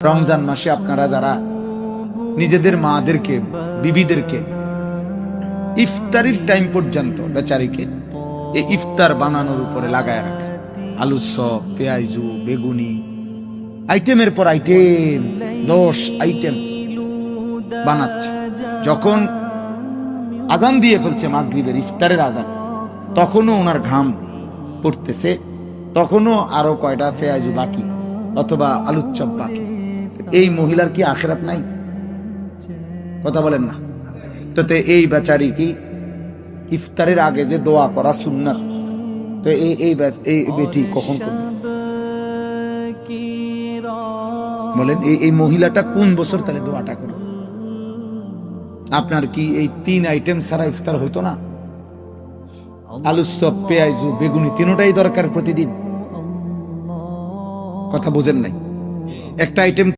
রমজান মাসে আপনারা যারা নিজেদের মাদেরকে বিবিদেরকে ইফতারির টাইম পর্যন্ত বেচারিকে এই ইফতার বানানোর উপরে লাগায় রাখে, আলু চপ, পেঁয়াজু, বেগুনি, আইটেমের পর আইটেম, 10 আইটেম বানাচ্ছে। যখন আজান দিয়ে ফেলছে মাগরিবের ইফতারের আজান, তখনও ওনার ঘাম পড়তেছে, তখনও আরো কয়টা পেঁয়াজু বাকি অথবা আলুর চপ বাকি। এই মহিলার কি আখিরাত নাই? কথা বলেন না তো। এই বেচারি কি ইফতারের আগে যে দোয়া করা সুন্নাত, তো এই বেটি কখন করবে বলেন? এই মহিলাটা কোন বছর তাহলে দোয়াটা করবে? আপনার কি এই 3 আইটেম ছাড়া ইফতার হইতো না? আলুর চপ, পেঁয়াজু, বেগুনি তিনটাই দরকার প্রতিদিন। কথা বোঝেন নাই? একটা আইটেম